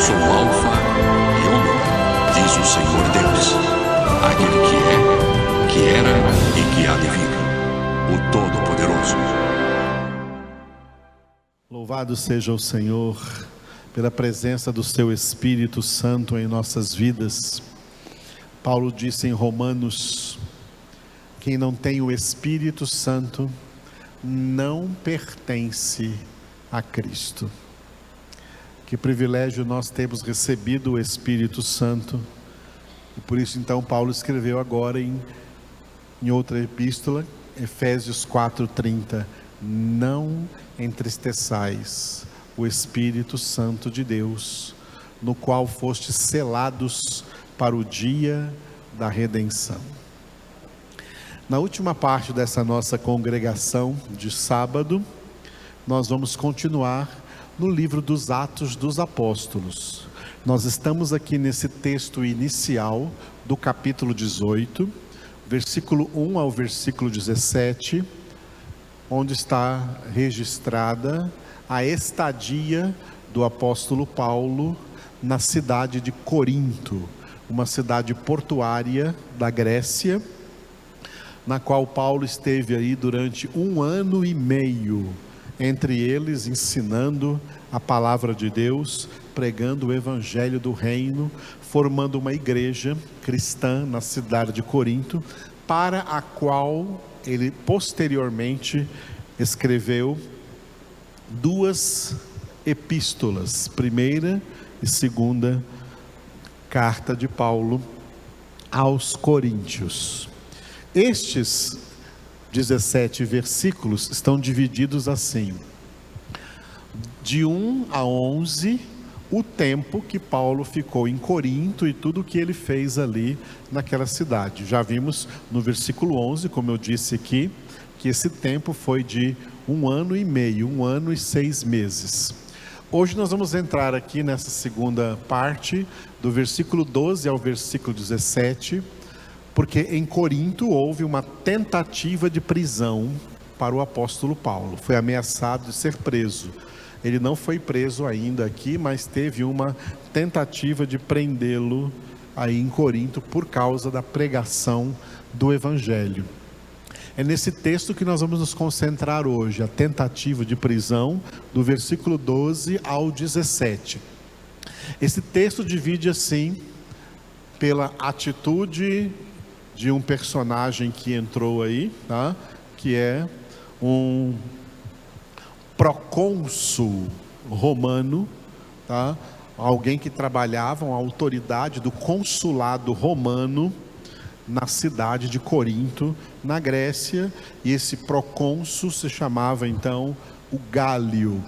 sou o Alfa e Ômega, diz o Senhor Deus, aquele que era e que há de vir, o Todo-Poderoso. Louvado seja o Senhor pela presença do seu Espírito Santo em nossas vidas. Paulo disse em Romanos: quem não tem o Espírito Santo não pertence a Cristo. Que privilégio nós temos recebido o Espírito Santo. E por isso então Paulo escreveu agora em outra epístola, Efésios 4:30: não entristeçais o Espírito Santo de Deus, no qual fostes selados para o dia da redenção. Na última parte dessa nossa congregação de sábado, nós vamos continuar no livro dos Atos dos Apóstolos. Nós estamos aqui nesse texto inicial do capítulo 18, versículo 1 ao versículo 17, onde está registrada a estadia do apóstolo Paulo na cidade de Corinto, uma cidade portuária da Grécia, na qual Paulo esteve aí durante 1 ano e meio, entre eles ensinando a palavra de Deus, pregando o evangelho do reino, formando uma igreja cristã na cidade de Corinto, para a qual ele posteriormente escreveu 2 epístolas, primeira e segunda carta de Paulo aos Coríntios. Estes 17 versículos estão divididos assim: de 1 a 11, o tempo que Paulo ficou em Corinto e tudo o que ele fez ali naquela cidade. Já vimos no versículo 11, como eu disse aqui, que esse tempo foi de 1 ano e meio, 1 ano e 6 meses. Hoje nós vamos entrar aqui nessa segunda parte, do versículo 12 ao versículo 17, porque em Corinto houve uma tentativa de prisão para o apóstolo Paulo. Foi ameaçado de ser preso. Ele não foi preso ainda aqui, mas teve uma tentativa de prendê-lo aí em Corinto por causa da pregação do evangelho. É nesse texto que nós vamos nos concentrar hoje, a tentativa de prisão, do versículo 12 ao 17. Esse texto divide assim, pela atitude de um personagem que entrou aí, tá? Que é um procônsul romano, tá? Alguém que trabalhava, uma autoridade do consulado romano na cidade de Corinto, na Grécia, e esse procônsul se chamava então o Gálio.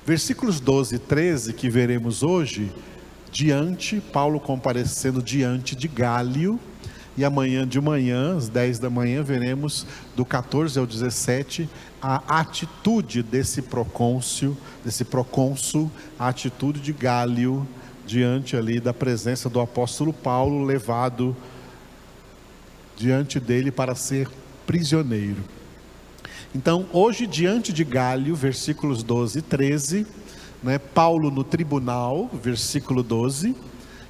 Versículos 12 e 13 que veremos hoje, Paulo comparecendo diante de Gálio, e amanhã de manhã, às 10 da manhã, veremos do 14 ao 17 a atitude desse procônsul, a atitude de Gálio diante ali da presença do apóstolo Paulo, levado diante dele para ser prisioneiro. Então, hoje, diante de Gálio, versículos 12 e 13, Paulo no tribunal, versículo 12,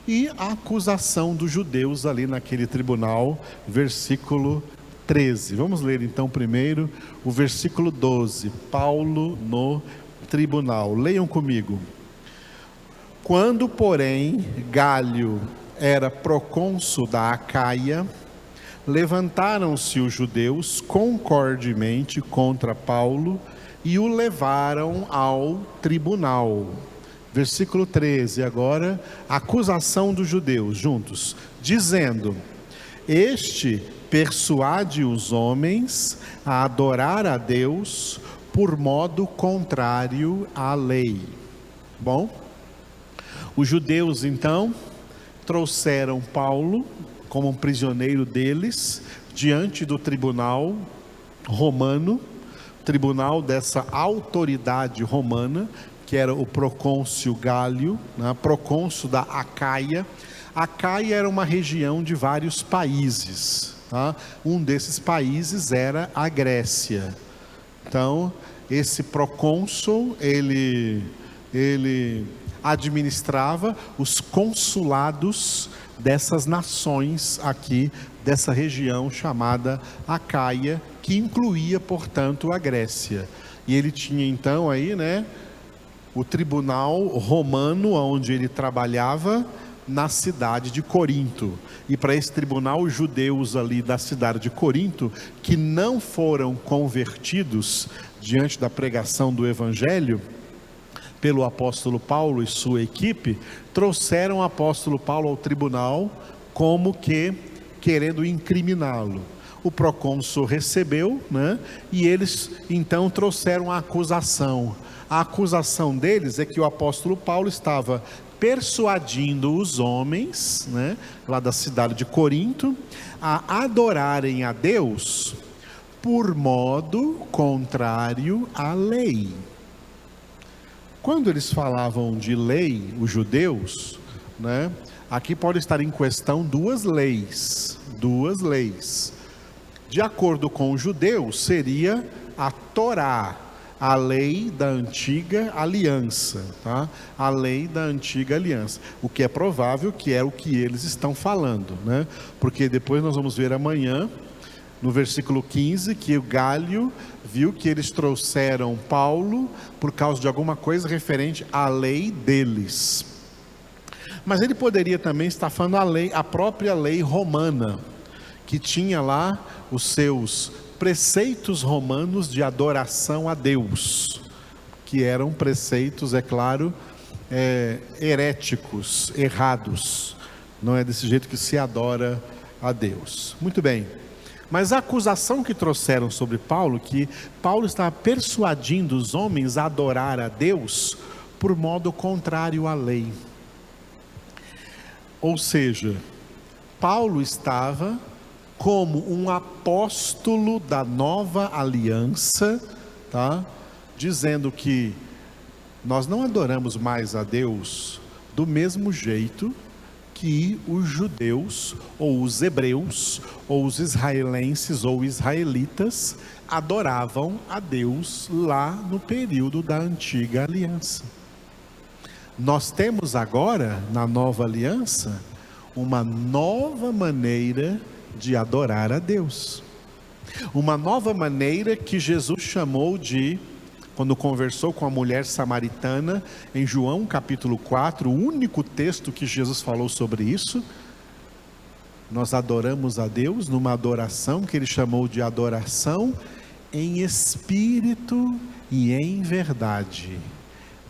e a acusação dos judeus ali naquele tribunal, versículo 13. Vamos ler então primeiro o versículo 12, Paulo no tribunal. Leiam comigo. Quando, porém, Gálio era procônsul da Acaia, levantaram-se os judeus concordemente contra Paulo e o levaram ao tribunal. Versículo 13, agora, acusação dos judeus, juntos, dizendo: este persuade os homens a adorar a Deus por modo contrário à lei. Bom, os judeus então trouxeram Paulo como um prisioneiro deles diante do tribunal romano, tribunal dessa autoridade romana, que era o procônsul Gálio, procônsul da Acaia. Acaia era uma região de vários países, tá? Um desses países era a Grécia. Então, esse procônsul, ele administrava os consulados dessas nações aqui, dessa região chamada Acaia, que incluía, portanto, a Grécia. E ele tinha então aí, né, o tribunal romano, onde ele trabalhava, na cidade de Corinto. E para esse tribunal, os judeus ali da cidade de Corinto, que não foram convertidos diante da pregação do Evangelho pelo apóstolo Paulo e sua equipe, trouxeram o apóstolo Paulo ao tribunal como que querendo incriminá-lo. O procônsul recebeu, né, e eles então trouxeram a acusação. A acusação deles é que o apóstolo Paulo estava persuadindo os homens, né, lá da cidade de Corinto, a adorarem a Deus por modo contrário à lei. Quando eles falavam de lei, os judeus, né, aqui pode estar em questão duas leis. De acordo com os judeus, seria a Torá, a lei da antiga aliança, tá? A lei da antiga aliança, o que é provável que é o que eles estão falando, né? Porque depois nós vamos ver amanhã, no versículo 15, que o Gálio viu que eles trouxeram Paulo por causa de alguma coisa referente à lei deles. Mas ele poderia também estar falando a própria lei romana, que tinha lá os seus preceitos romanos de adoração a Deus, que eram preceitos, é claro, heréticos, errados. Não é desse jeito que se adora a Deus. Muito bem. Mas a acusação que trouxeram sobre Paulo, que Paulo estava persuadindo os homens a adorar a Deus por modo contrário à lei. Ou seja, Paulo estava como um apóstolo da nova aliança, tá? Dizendo que nós não adoramos mais a Deus do mesmo jeito que os judeus, ou os hebreus, ou os israelenses, ou israelitas adoravam a Deus lá no período da antiga aliança. Nós temos agora, na nova aliança, uma nova maneira de adorar a Deus, uma nova maneira que Jesus chamou de, quando conversou com a mulher samaritana em João capítulo 4, o único texto que Jesus falou sobre isso. Nós adoramos a Deus numa adoração que ele chamou de adoração em espírito e em verdade.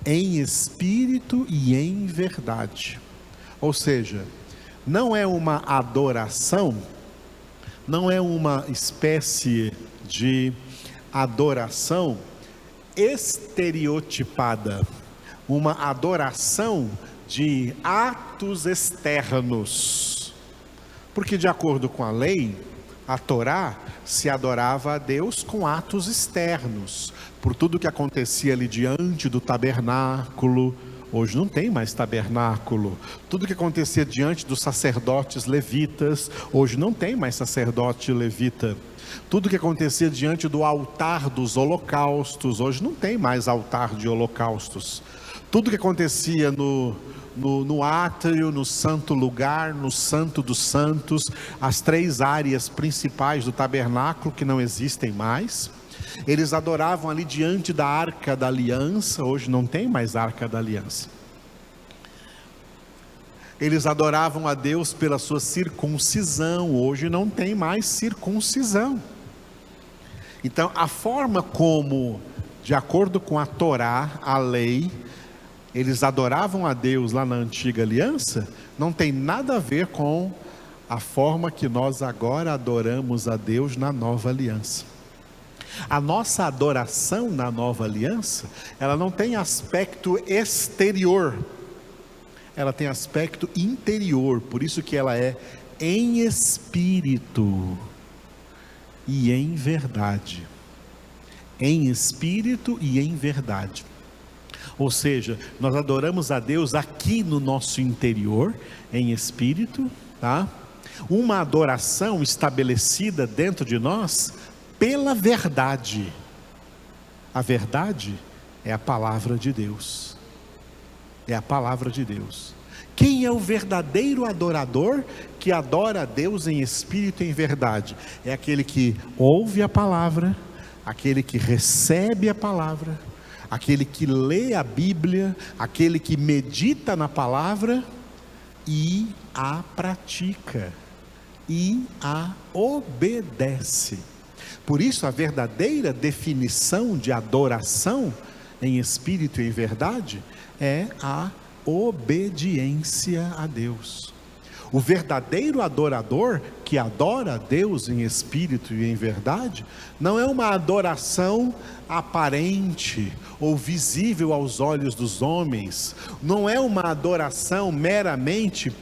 Em espírito e em verdade. Ou seja, não é uma adoração, não é uma espécie de adoração estereotipada, uma adoração de atos externos, porque de acordo com a lei, a Torá se adorava a Deus com atos externos, por tudo que acontecia ali diante do tabernáculo. Hoje não tem mais tabernáculo. Tudo que acontecia diante dos sacerdotes levitas, hoje não tem mais sacerdote levita. Tudo que acontecia diante do altar dos holocaustos, hoje não tem mais altar de holocaustos. Tudo que acontecia no átrio, no santo lugar, no santo dos santos, as três áreas principais do tabernáculo que não existem mais. Eles adoravam ali diante da Arca da Aliança, hoje não tem mais Arca da Aliança. Eles adoravam a Deus pela sua circuncisão, hoje não tem mais circuncisão. Então a forma como, de acordo com a Torá, a lei, eles adoravam a Deus lá na antiga aliança, não tem nada a ver com a forma que nós agora adoramos a Deus na nova aliança. A nossa adoração na nova aliança, ela não tem aspecto exterior, ela tem aspecto interior, por isso que ela é em espírito e em verdade. Em espírito e em verdade. Ou seja, nós adoramos a Deus aqui no nosso interior, em espírito, tá? Uma adoração estabelecida dentro de nós pela verdade. A verdade é a palavra de Deus. É a palavra de Deus. Quem é o verdadeiro adorador que adora a Deus em espírito e em verdade? É aquele que ouve a palavra, aquele que recebe a palavra, aquele que lê a Bíblia, aquele que medita na palavra e a pratica, e a obedece. Por isso, a verdadeira definição de adoração em espírito e em verdade é a obediência a Deus. O verdadeiro adorador que adora a Deus em espírito e em verdade não é uma adoração aparente ou visível aos olhos dos homens, não é uma adoração meramente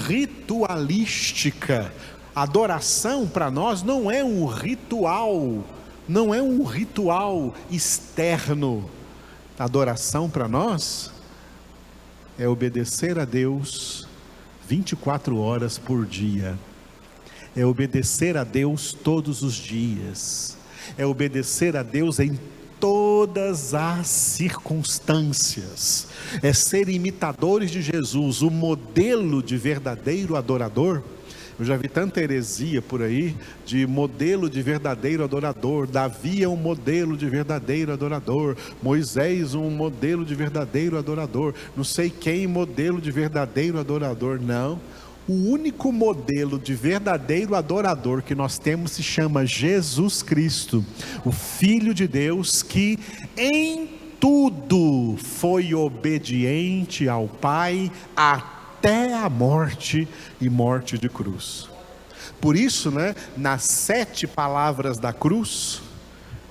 ritualística. Adoração para nós não é um ritual, não é um ritual externo. Adoração para nós é obedecer a Deus 24 horas por dia, é obedecer a Deus todos os dias, é obedecer a Deus em todas as circunstâncias, é ser imitadores de Jesus, o modelo de verdadeiro adorador. Eu já vi tanta heresia por aí, de modelo de verdadeiro adorador. Davi é um modelo de verdadeiro adorador, Moisés um modelo de verdadeiro adorador, não sei quem modelo de verdadeiro adorador. Não, o único modelo de verdadeiro adorador que nós temos se chama Jesus Cristo, o Filho de Deus, que em tudo foi obediente ao Pai até a morte e morte de cruz. Por isso, nas 7 palavras da cruz,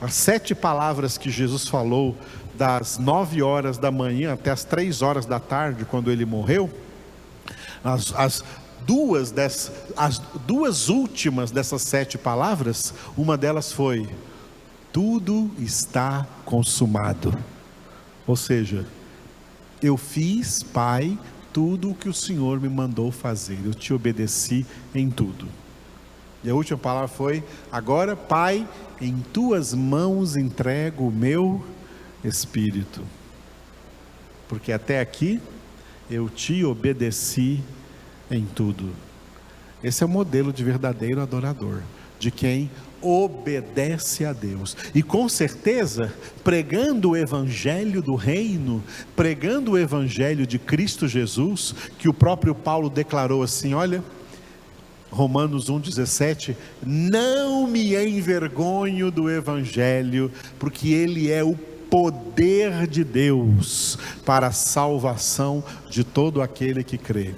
as 7 palavras que Jesus falou das 9 horas da manhã até as 3 horas da tarde, quando ele morreu, as duas últimas dessas 7 palavras, uma delas foi: tudo está consumado. Ou seja, eu fiz, Pai, tudo o que o Senhor me mandou fazer, eu te obedeci em tudo. E a última palavra foi: agora, Pai, em tuas mãos entrego o meu espírito, porque até aqui eu te obedeci em tudo. Esse é o modelo de verdadeiro adorador, de quem obedece a Deus. E com certeza, pregando o evangelho do reino, pregando o evangelho de Cristo Jesus, que o próprio Paulo declarou assim, olha, Romanos 1,17, não me envergonho do evangelho, porque ele é o poder de Deus para a salvação de todo aquele que crê.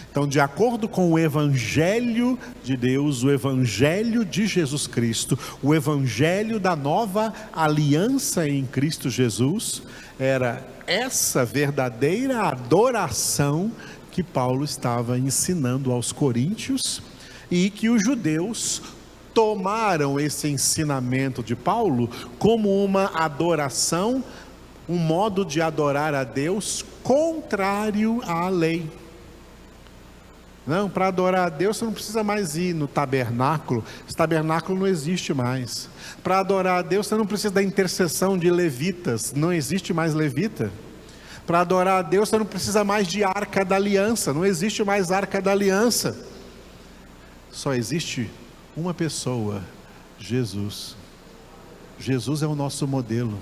Então, de acordo com o evangelho de Deus, o evangelho de Jesus Cristo, o evangelho da nova aliança em Cristo Jesus, era essa verdadeira adoração que Paulo estava ensinando aos coríntios, e que os judeus tomaram esse ensinamento de Paulo como uma adoração, um modo de adorar a Deus contrário à lei. Não, para adorar a Deus você não precisa mais ir no tabernáculo, esse tabernáculo não existe mais. Para adorar a Deus você não precisa da intercessão de levitas, não existe mais levita. Para adorar a Deus você não precisa mais de arca da aliança, não existe mais arca da aliança. Só existe uma pessoa, Jesus. Jesus é o nosso modelo,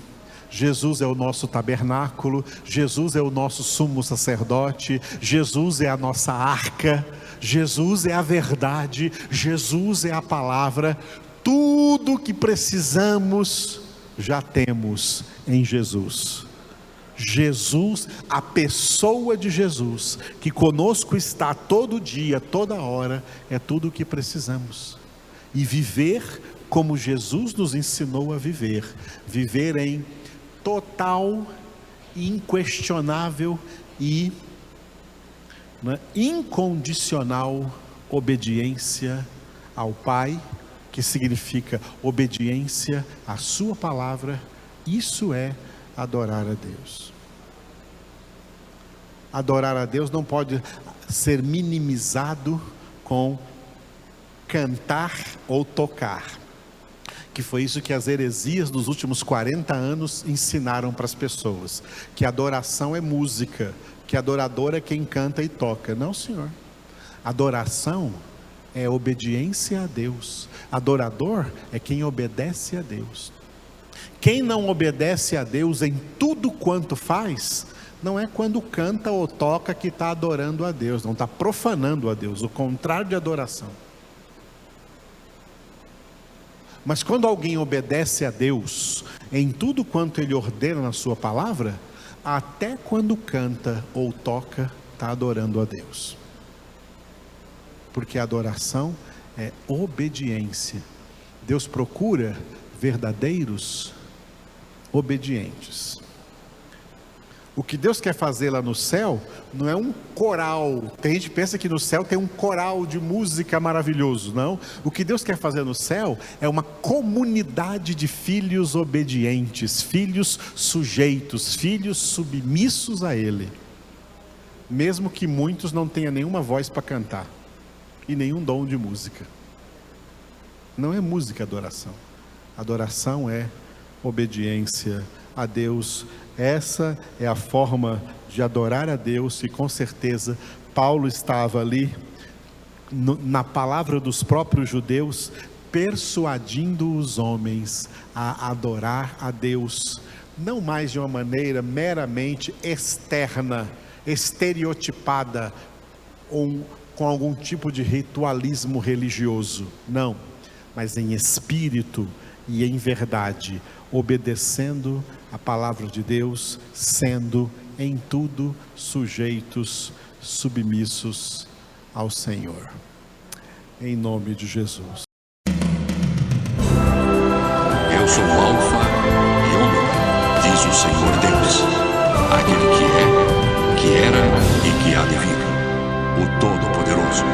Jesus é o nosso tabernáculo, Jesus é o nosso sumo sacerdote, Jesus é a nossa arca, Jesus é a verdade, Jesus é a palavra. Tudo que precisamos já temos em Jesus. Jesus, a pessoa de Jesus, que conosco está todo dia, toda hora, é tudo o que precisamos. E viver como Jesus nos ensinou a viver, viver em total, inquestionável e incondicional obediência ao Pai, que significa obediência à sua palavra. Isso é adorar a Deus. Adorar a Deus não pode ser minimizado com cantar ou tocar, que foi isso que as heresias dos últimos 40 anos ensinaram para as pessoas, que adoração é música, que adorador é quem canta e toca. Não, senhor. Adoração é obediência a Deus. Adorador é quem obedece a Deus. Quem não obedece a Deus em tudo quanto faz, não é quando canta ou toca que está adorando a Deus, não está profanando a Deus, o contrário de adoração. Mas quando alguém obedece a Deus em tudo quanto Ele ordena na sua palavra, até quando canta ou toca, está adorando a Deus. Porque a adoração é obediência. Deus procura verdadeiros obedientes. O que Deus quer fazer lá no céu não é um coral. Tem gente que pensa que no céu tem um coral de música maravilhoso. Não. O que Deus quer fazer no céu é uma comunidade de filhos obedientes, filhos sujeitos, filhos submissos a Ele. Mesmo que muitos não tenham nenhuma voz para cantar e nenhum dom de música. Não é música adoração. Adoração é obediência a Deus. Essa é a forma de adorar a Deus, e com certeza Paulo estava ali na palavra dos próprios judeus, persuadindo os homens a adorar a Deus, não mais de uma maneira meramente externa, estereotipada, ou com algum tipo de ritualismo religioso, não, mas em espírito e em verdade, obedecendo a palavra de Deus, sendo em tudo sujeitos, submissos ao Senhor. Em nome de Jesus. Eu sou o Alfa e Ômega, diz o Senhor Deus, aquele que é, que era e que há de vir, o Todo-Poderoso.